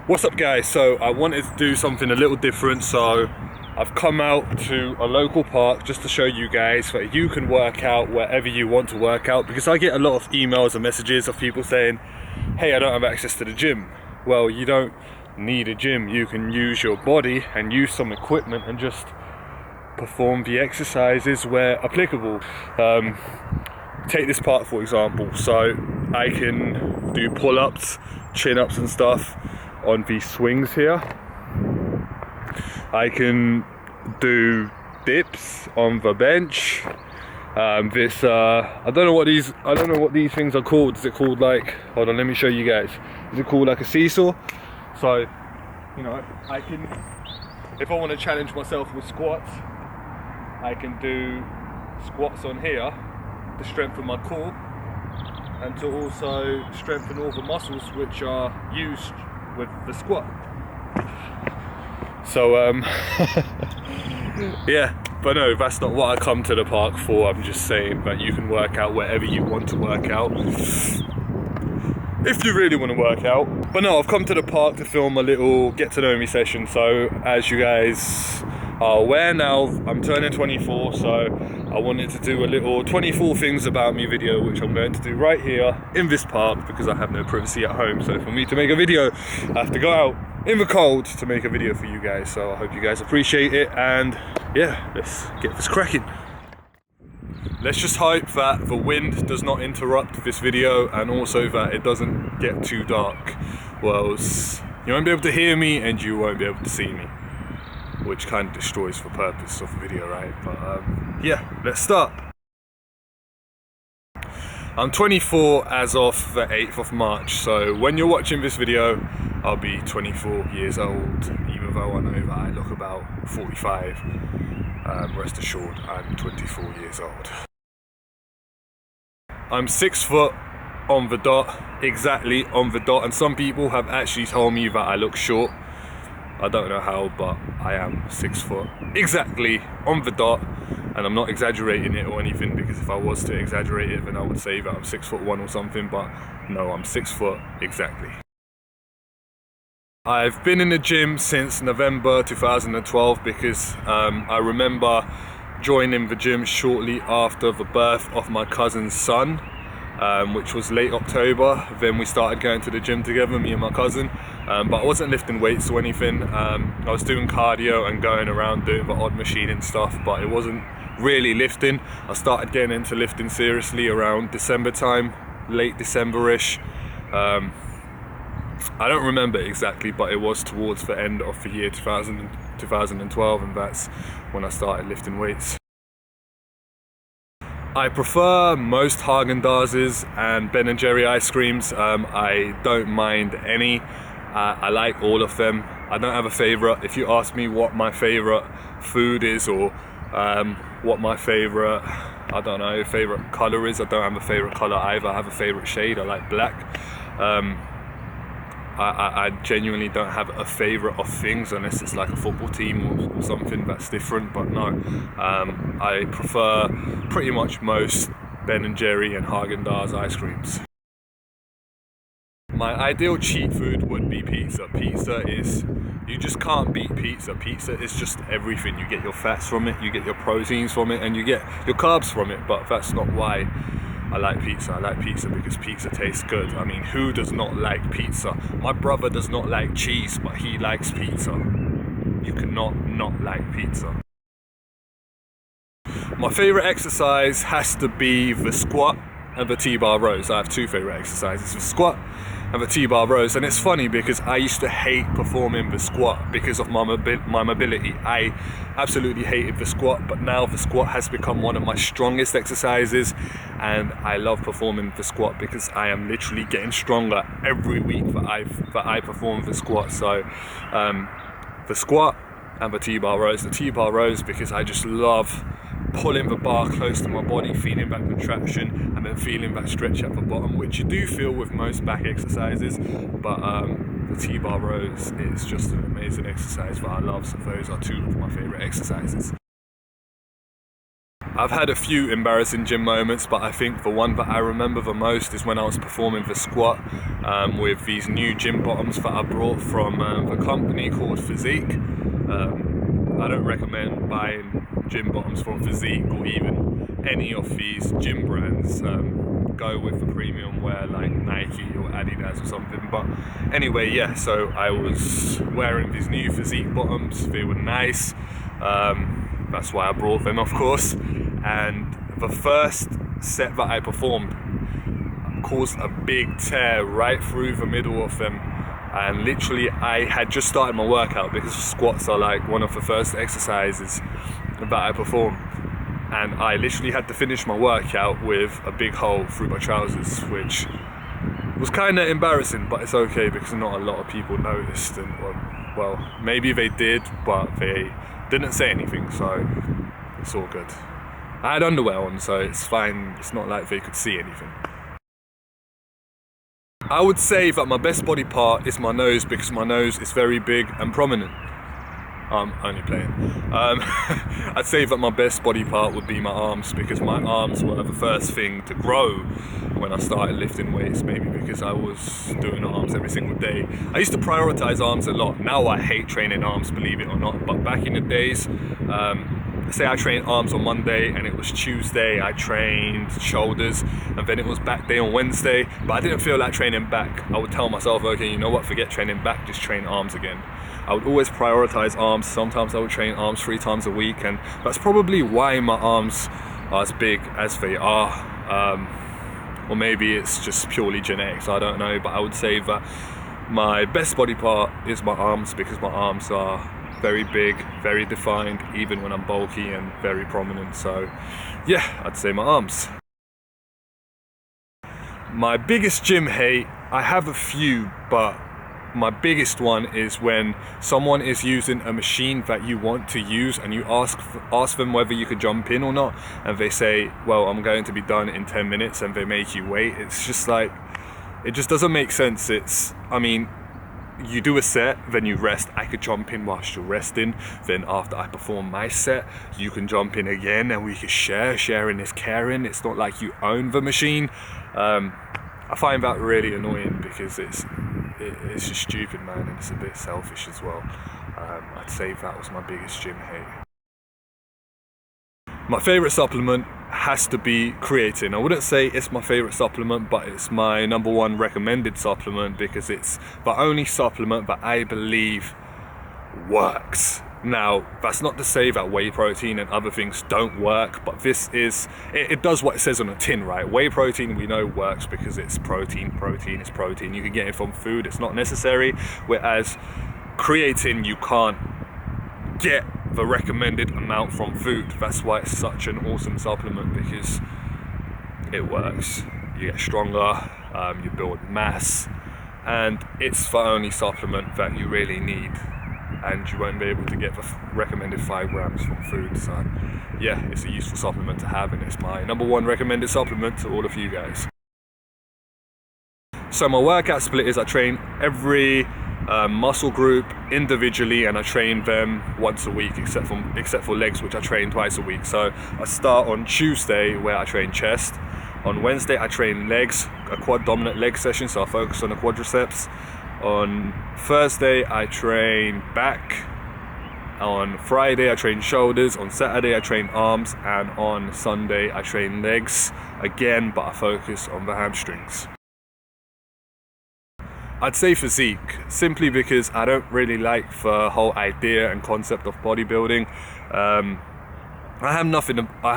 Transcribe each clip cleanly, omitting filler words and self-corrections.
What's up guys? So I wanted to do something a little different, so I've come out to a local park just to show you guys that you can work out wherever you want to work out, because I get a lot of emails and messages of people saying, hey, I don't have access to the gym. Well, you don't need a gym. You can use your body and use some equipment and just perform the exercises where applicable. Take this park for example. So I can do pull-ups, chin-ups and stuff on these swings here. I can do dips on the bench. I don't know what these things are called. Is it called like, hold on, let me show you guys. Is it called like a seesaw? So, you know, I can, if I want to challenge myself with squats, I can do squats on here to strengthen my core and to also strengthen all the muscles which are used with the squat. So yeah, but no, that's not what I come to the park for. I'm just saying that you can work out wherever you want to work out if you really want to work out. But no, I've come to the park to film a little get to know me session. So as you guys are aware now, I'm turning 24, so I wanted to do a little 24 things about me video, which I'm going to do right here in this park because I have no privacy at home. So for me to make a video, I have to go out in the cold to make a video for you guys. So I hope you guys appreciate it, and yeah, let's get this cracking. Let's just hope that the wind does not interrupt this video, and also that it doesn't get too dark. Well, you won't be able to hear me and you won't be able to see me, which kind of destroys the purpose of the video, right? But yeah, let's start. I'm 24 as of the 8th of March, so when you're watching this video, I'll be 24 years old, even though I know that I look about 45. Rest assured, I'm 24 years old. I'm 6 foot on the dot, exactly on the dot, and some people have actually told me that I look short. I don't know how, but I am 6 foot exactly on the dot, and I'm not exaggerating it or anything, because if I was to exaggerate it then I would say that I'm 6'1" or something, but no, I'm 6 foot exactly. I've been in the gym since November 2012 because I remember joining the gym shortly after the birth of my cousin's son, which was late October. Then we started going to the gym together, me and my cousin, but I wasn't lifting weights or anything. I was doing cardio and going around doing the odd machine and stuff, but it wasn't really lifting. I started getting into lifting seriously around December time, late December-ish. I don't remember exactly, but it was towards the end of the year 2012, and that's when I started lifting weights. I prefer most Haagen-Dazs and Ben & Jerry ice creams. I don't mind any. I like all of them. I don't have a favorite. If you ask me what my favorite food is, or what my favorite, I don't know, favorite color is, I don't have a favorite color either. I have a favorite shade. I like black. I genuinely don't have a favorite of things unless it's like a football team or something that's different, but no, I prefer pretty much most Ben & Jerry and Haagen-Dazs ice creams. My ideal cheat food would be pizza. Pizza is, you just can't beat pizza. Pizza is just everything. You get your fats from it, you get your proteins from it, and you get your carbs from it, but that's not why I like pizza. I like pizza because pizza tastes good. I mean, who does not like pizza? My brother does not like cheese, but he likes pizza. You cannot not like pizza. My favorite exercise has to be the squat and the T-bar rows. I have two favorite exercises, the squat and the T-bar rows. And it's funny because I used to hate performing the squat because of my mobility. I absolutely hated the squat, but now the squat has become one of my strongest exercises, and I love performing the squat because I am literally getting stronger every week that I perform the squat. So the squat and the T-bar rows. The T-bar rows because I just love pulling the bar close to my body, feeling that contraction, and then feeling that stretch at the bottom, which you do feel with most back exercises, but the T-bar rows is just an amazing exercise that I love. So those are two of my favorite exercises. I've had a few embarrassing gym moments, but I think the one that I remember the most is when I was performing the squat with these new gym bottoms that I brought from the company called Physique. I don't recommend buying gym bottoms from Physique or even any of these gym brands. Go with the premium wear like Nike or Adidas or something. But anyway, yeah, so I was wearing these new Physique bottoms. They were nice. That's why I brought them, of course. And the first set that I performed caused a big tear right through the middle of them. And literally I had just started my workout, because squats are like one of the first exercises that I perform, and I literally had to finish my workout with a big hole through my trousers, which was kind of embarrassing, but it's okay because not a lot of people noticed. And well, maybe they did, but they didn't say anything, so it's all good. I had underwear on, so it's fine. It's not like they could see anything. I would say that my best body part is my nose, because my nose is very big and prominent. I'm only playing. I'd say that my best body part would be my arms, because my arms were the first thing to grow when I started lifting weights, maybe because I was doing arms every single day. I used to prioritize arms a lot. Now I hate training arms, believe it or not, but back in the days, say I trained arms on Monday and it was Tuesday I trained shoulders, and then it was back day on Wednesday, but I didn't feel like training back. I would tell myself, okay, you know what, forget training back, just train arms again. I would always prioritize arms. Sometimes I would train arms 3 times a week, and that's probably why my arms are as big as they are. Or maybe it's just purely genetics, I don't know, but I would say that my best body part is my arms, because my arms are very big, very defined, even when I'm bulky, and very prominent. So yeah, I'd say my arms. My biggest gym hate, I have a few, but my biggest one is when someone is using a machine that you want to use, and you ask them whether you could jump in or not, and they say, well, I'm going to be done in 10 minutes, and they make you wait. It's just like, it just doesn't make sense. I mean, you do a set, then you rest. I could jump in whilst you're resting. Then after I perform my set, you can jump in again, and we could share. Sharing is caring. It's not like you own the machine. I find that really annoying, because it's just stupid, man, and it's a bit selfish as well. I'd say that was my biggest gym hate. My favourite supplement has to be creatine. I wouldn't say it's my favourite supplement, but it's my #1 recommended supplement, because it's the only supplement that I believe works. Now, that's not to say that whey protein and other things don't work, but it does what it says on the tin, right? Whey protein, we know, works because it's protein. Protein is protein. You can get it from food, it's not necessary. Whereas creatine, you can't get the recommended amount from food. That's why it's such an awesome supplement, because it works. You get stronger, you build mass, and it's the only supplement that you really need, and you won't be able to get the recommended 5 grams from food. So yeah, it's a useful supplement to have, and it's my #1 recommended supplement to all of you guys. So my workout split is I train every muscle group individually, and I train them once a week, except for legs, which I train twice a week. So I start on Tuesday, where I train chest. On Wednesday I train legs, a quad dominant leg session, so I focus on the quadriceps. On Thursday I train back. On Friday I train shoulders. On Saturday I train arms, and on Sunday I train legs again, but I focus on the hamstrings. I'd say physique, simply because I don't really like the whole idea and concept of bodybuilding. I have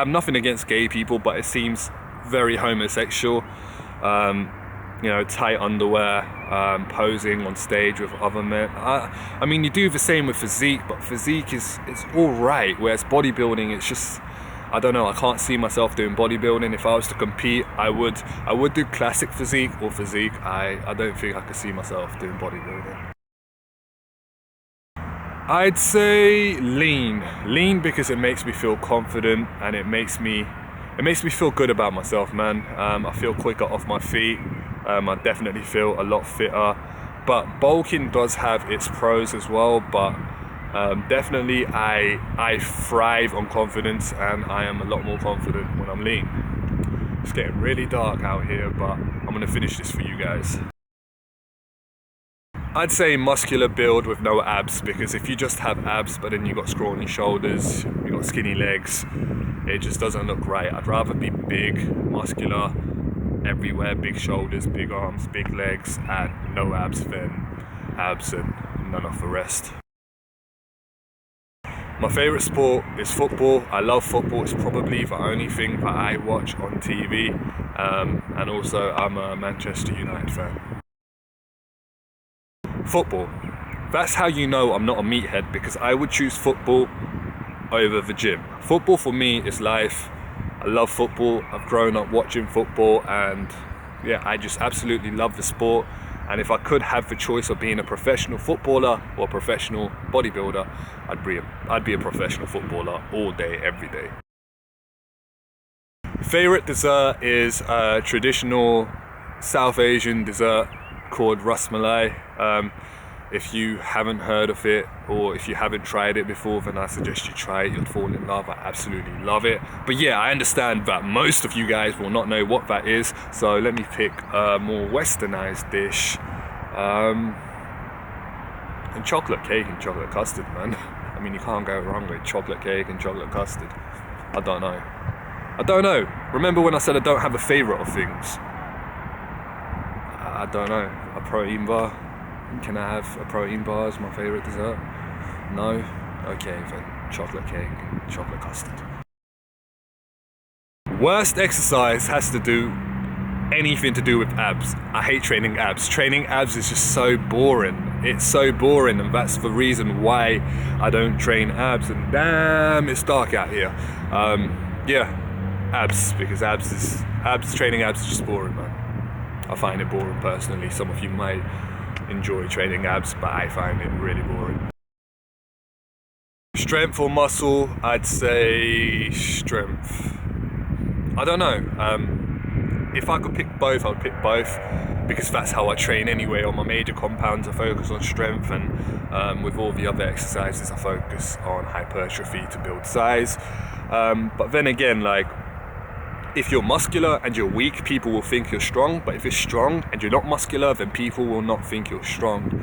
nothing against gay people, but it seems very homosexual. Tight underwear, posing on stage with other men. I mean, you do the same with physique, but physique is all right. Whereas bodybuilding, it's just, I don't know. I can't see myself doing bodybuilding. If I was to compete, I would do classic physique or physique. I don't think I could see myself doing bodybuilding. I'd say lean because it makes me feel confident, and it makes me feel good about myself, man. I feel quicker off my feet. I definitely feel a lot fitter. But bulking does have its pros as well, but Definitely, I thrive on confidence, and I am a lot more confident when I'm lean. It's getting really dark out here, but I'm gonna finish this for you guys. I'd say muscular build with no abs, because if you just have abs but then you got scrawny shoulders, you got skinny legs, it just doesn't look right. I'd rather be big, muscular everywhere, big shoulders, big arms, big legs, and no abs than abs and none of the rest. My favourite sport is football. I love football. It's probably the only thing that I watch on TV, and also I'm a Manchester United fan. Football. That's how you know I'm not a meathead, because I would choose football over the gym. Football for me is life. I love football. I've grown up watching football, and yeah, I just absolutely love the sport. And if I could have the choice of being a professional footballer or a professional bodybuilder, I'd be a professional footballer all day, every day. Favorite dessert is a traditional South Asian dessert called ras malai. If you haven't heard of it, or if you haven't tried it before, then I suggest you try it. You'll fall in love. I absolutely love it. But yeah, I understand that most of you guys will not know what that is, so let me pick a more westernized dish. And chocolate cake and chocolate custard, man. I mean, you can't go wrong with chocolate cake and chocolate custard. I don't know. Remember when I said I don't have a favorite of things? I don't know. A protein bar. Can I have a protein bar as my favourite dessert? No? Okay, then chocolate cake and chocolate custard. Worst exercise has to do anything to do with abs. I hate training abs. Training abs is just so boring. It's so boring, and that's the reason why I don't train abs. And damn, it's dark out here. Yeah, abs, because training abs is just boring, man. I find it boring personally. Some of you might enjoy training abs, but I find it really boring. Strength or muscle? I'd say strength. I don't know. If I could pick both, I would pick both, because that's how I train anyway. On my major compounds, I focus on strength, and with all the other exercises, I focus on hypertrophy to build size. But then again, like, if you're muscular and you're weak, people will think you're strong. But if you're strong and you're not muscular, then people will not think you're strong.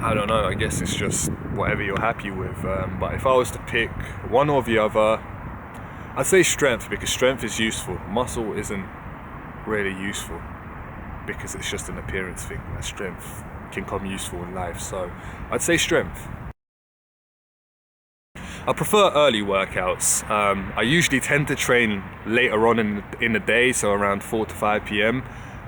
I don't know, I guess it's just whatever you're happy with. But if I was to pick one or the other, I'd say strength, because strength is useful. Muscle isn't really useful, because it's just an appearance thing. That strength can come useful in life. So I'd say strength. I prefer early workouts. I usually tend to train later on in the day, so around 4 to 5 p.m.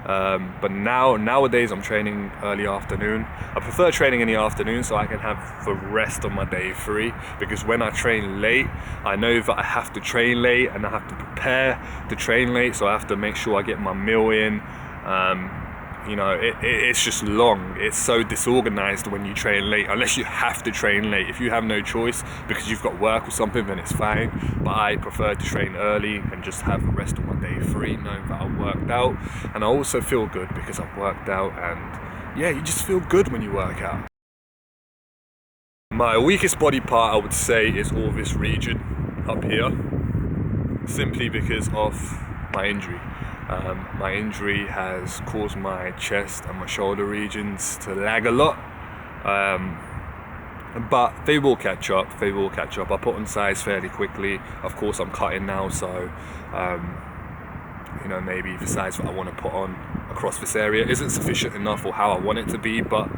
But nowadays I'm training early afternoon. I prefer training in the afternoon so I can have the rest of my day free, because when I train late, I know that I have to train late and I have to prepare to train late, so I have to make sure I get my meal in. You know, it's just long. It's so disorganized when you train late, unless you have to train late. If you have no choice because you've got work or something, then it's fine. But I prefer to train early and just have the rest of my day free, knowing that I've worked out. And I also feel good because I've worked out, and yeah, you just feel good when you work out. My weakest body part, I would say, is all this region up here, simply because of my injury. My injury has caused my chest and my shoulder regions to lag a lot, but they will catch up. I put on size fairly quickly. Of course, I'm cutting now, so you know, maybe the size that I want to put on across this area isn't sufficient enough for how I want it to be. But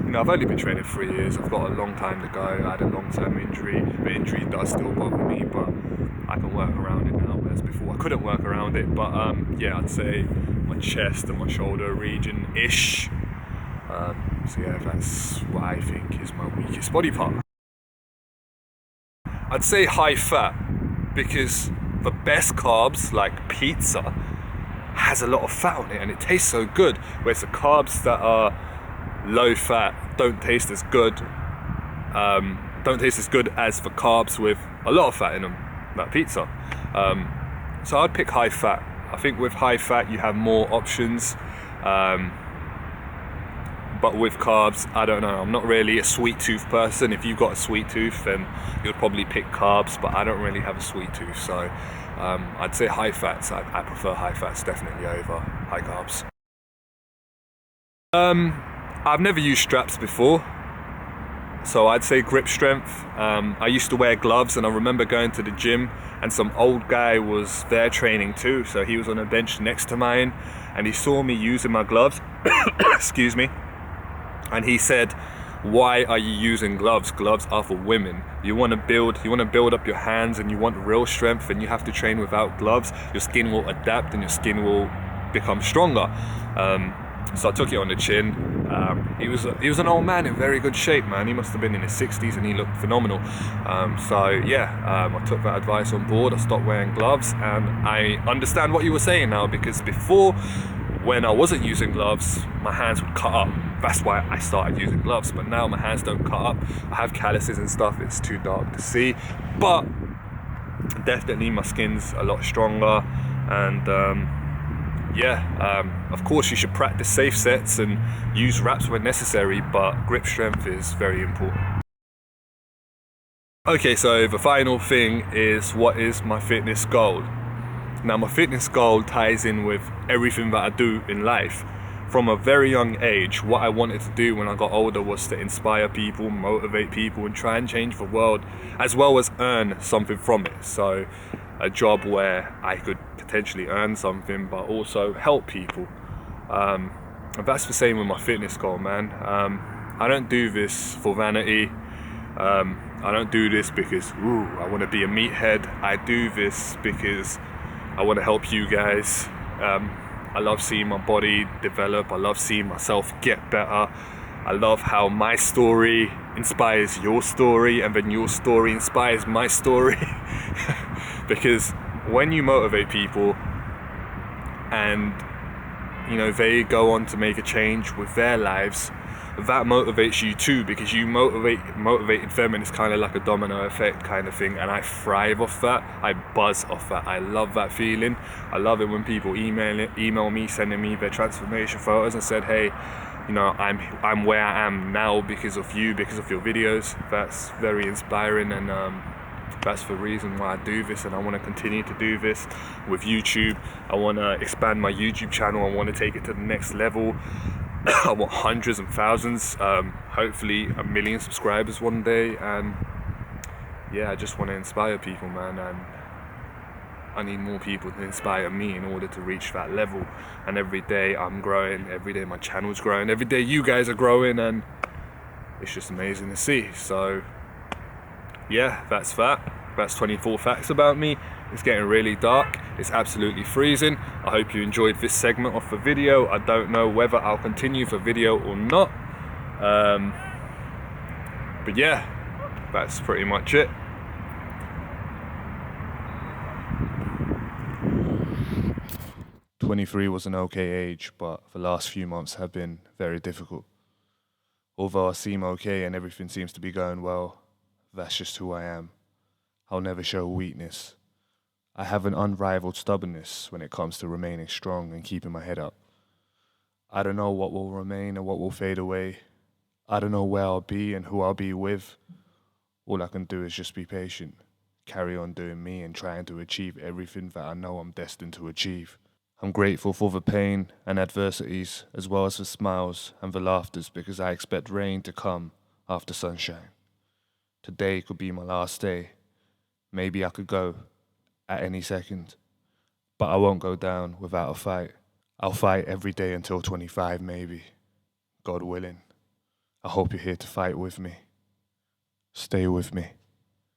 you know, I've only been training 3 years. I've got a long time to go. I had a long-term injury. The injury does still bother me, but I can work around it now, whereas before I couldn't work around it. But yeah, I'd say my chest and my shoulder region-ish. So yeah, that's what I think is my weakest body part. I'd say high fat, because the best carbs, like pizza, has a lot of fat on it and it tastes so good, whereas the carbs that are low fat don't taste as good as the carbs with a lot of fat in them, like pizza. So I'd pick high fat. I think with high fat you have more options, but with carbs, I don't know. I'm not really a sweet tooth person. If you've got a sweet tooth, then you'll probably pick carbs, but I don't really have a sweet tooth. So I'd say high fats. I prefer high fats definitely over high carbs. I've never used straps before, so I'd say grip strength. I used to wear gloves, and I remember going to the gym and some old guy was there training too, so he was on a bench next to mine and he saw me using my gloves excuse me, and he said, why are you using gloves? Gloves are for women. You want to build up your hands and you want real strength, and you have to train without gloves. Your skin will adapt and your skin will become stronger. So I took it on the chin. He was an old man in very good shape, man. He must have been in his 60s and he looked phenomenal. I took that advice on board. I stopped wearing gloves, and I understand what you were saying now, because before, when I wasn't using gloves, my hands would cut up. That's why I started using gloves, but now my hands don't cut up. I have calluses and stuff, it's too dark to see, but definitely my skin's a lot stronger. And of course you should practice safe sets and use wraps when necessary, but grip strength is very important. Okay, so the final thing is, what is my fitness goal? Now, my fitness goal ties in with everything that I do in life. From a very young age, what I wanted to do when I got older was to inspire people, motivate people, and try and change the world, as well as earn something from it. So a job where I could potentially earn something but also help people. And that's the same with my fitness goal, man. I don't do this for vanity. I don't do this because I want to be a meathead. I do this because I want to help you guys. I love seeing my body develop. I love seeing myself get better. I love how my story inspires your story, and then your story inspires my story. Because when you motivate people and they go on to make a change with their lives, that motivates you too, because you motivated them, and it's kind of like a domino effect kind of thing, and I thrive off that. I buzz off that. I love that feeling. I love it when people email me, sending me their transformation photos and said, hey, I'm where I am now because of you, because of your videos. That's very inspiring, and that's the reason why I do this, and I want to continue to do this with YouTube. I want to expand my YouTube channel. I want to take it to the next level. I want hundreds and thousands, hopefully 1 million subscribers one day. And yeah, I just want to inspire people, man, and I need more people to inspire me in order to reach that level. And every day I'm growing, every day my channel's growing, every day you guys are growing, and it's just amazing to see. So yeah, that's that. That's 24 facts about me. It's getting really dark. It's absolutely freezing. I hope you enjoyed this segment of the video. I don't know whether I'll continue the video or not. But yeah, that's pretty much it. "23 was an okay age, but the last few months have been very difficult. Although I seem okay and everything seems to be going well, that's just who I am. I'll never show weakness. I have an unrivaled stubbornness when it comes to remaining strong and keeping my head up. I don't know what will remain and what will fade away. I don't know where I'll be and who I'll be with. All I can do is just be patient, carry on doing me and trying to achieve everything that I know I'm destined to achieve. I'm grateful for the pain and adversities, as well as the smiles and the laughters, because I expect rain to come after sunshine. Today could be my last day. Maybe I could go at any second, but I won't go down without a fight. I'll fight every day until 25, maybe. God willing. I hope you're here to fight with me. Stay with me.